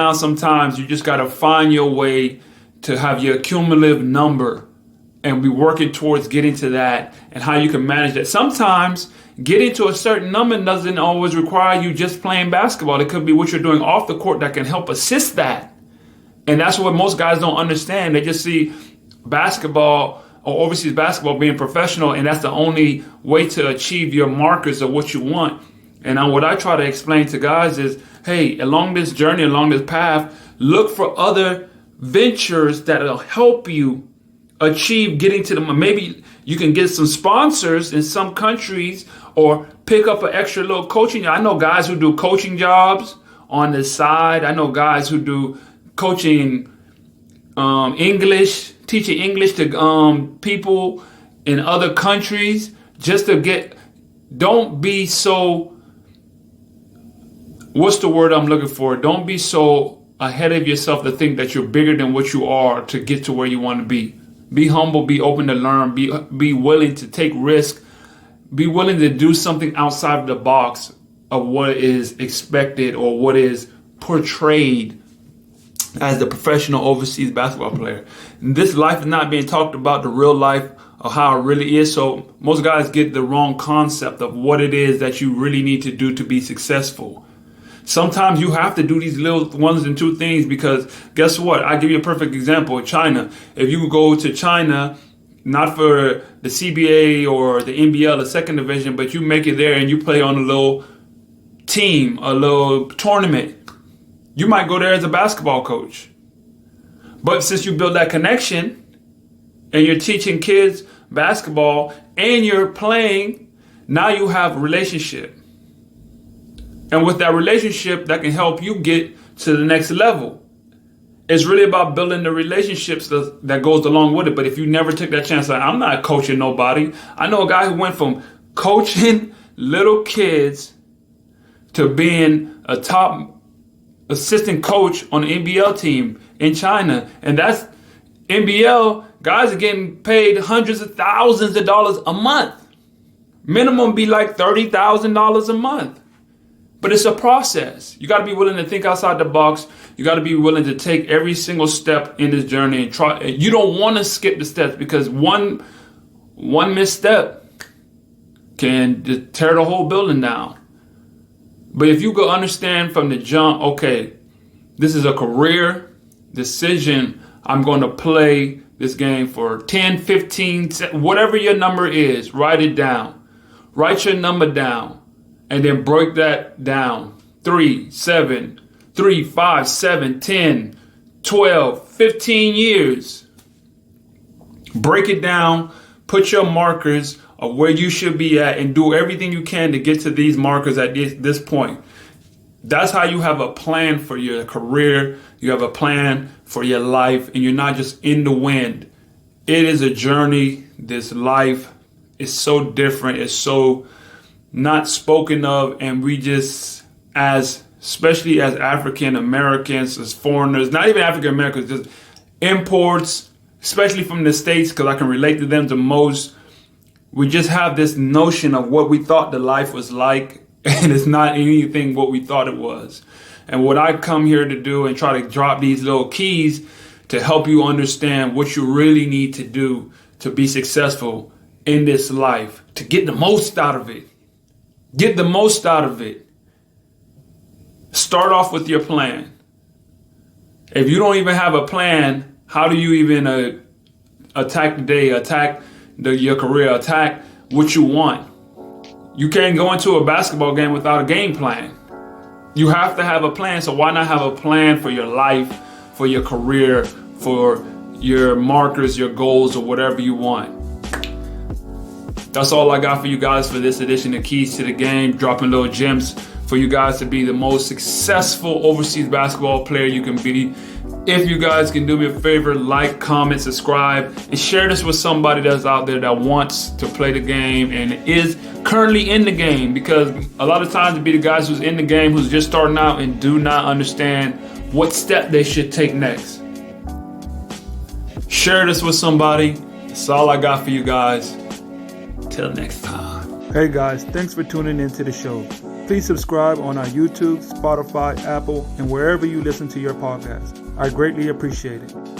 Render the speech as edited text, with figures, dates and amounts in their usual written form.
Now sometimes you just got to find your way to have your cumulative number and be working towards getting to that and how you can manage that. Sometimes getting to a certain number doesn't always require you just playing basketball. It could be what you're doing off the court that can help assist that. And that's what most guys don't understand. They just see basketball or overseas basketball being professional, and that's the only way to achieve your markers of what you want. And what I try to explain to guys is, hey, along this journey, along this path, look for other ventures that will help you achieve getting to them. Maybe you can get some sponsors in some countries or pick up an extra little coaching. I know guys who do coaching jobs on the side. I know guys who do coaching English, teaching English to people in other countries just to get, don't be so, what's the word I'm looking for? Don't be so ahead of yourself to think that you're bigger than what you are to get to where you want to be. Be humble, be open to learn, be willing to take risk, be willing to do something outside of the box of what is expected or what is portrayed as the professional overseas basketball player. This life is not being talked about, the real life of how it really is. So most guys get the wrong concept of what it is that you really need to do to be successful. Sometimes you have to do these little ones and two things because guess what? I'll give you a perfect example. China. If you go to China, not for the CBA or the NBL, the second division, but you make it there and you play on a little team, a little tournament, you might go there as a basketball coach. But since you build that connection and you're teaching kids basketball and you're playing, now you have a relationship. And with that relationship, that can help you get to the next level. It's really about building the relationships that goes along with it. But if you never took that chance, like, I'm not coaching nobody. I know a guy who went from coaching little kids to being a top assistant coach on the NBL team in China. And that's NBL. Guys are getting paid hundreds of thousands of dollars a month. Minimum be like $30,000 a month. But it's a process. You got to be willing to think outside the box. You got to be willing to take every single step in this journey and try. You don't want to skip the steps because one misstep can just tear the whole building down. But if you go understand from the jump, okay, this is a career decision. I'm going to play this game for 10, 15, whatever your number is, write it down. Write your number down. And then break that down. 3, 7, 3, 5, 7, 10, 12, 15 years. Break it down. Put your markers of where you should be at and do everything you can to get to these markers at this point. That's how you have a plan for your career. You have a plan for your life, and you're not just in the wind. It is a journey. This life is so different. It's so not spoken of, and we just, especially as African Americans, as foreigners, not even African Americans, just imports, especially from the States, because I can relate to them the most. We just have this notion of what we thought the life was like, and it's not anything what we thought it was. And what I come here to do and try to drop these little keys to help you understand what you really need to do to be successful in this life, to get the most out of it. Get the most out of it. Start off with your plan. If you don't even have a plan, how do you even attack the day, attack your career, attack what you want? You can't go into a basketball game without a game plan. You have to have a plan, so why not have a plan for your life, for your career, for your markers, your goals, or whatever you want? That's all I got for you guys for this edition of Keys to the Game, dropping little gems for you guys to be the most successful overseas basketball player you can be. If you guys can do me a favor, like, comment, subscribe, and share this with somebody that's out there that wants to play the game and is currently in the game, because a lot of times it be the guys who's in the game who's just starting out and do not understand what step they should take next. Share this with somebody. That's all I got for you guys. Till next time. Hey guys, thanks for tuning into the show. Please subscribe on our YouTube, Spotify, Apple, and wherever you listen to your podcast. I greatly appreciate it.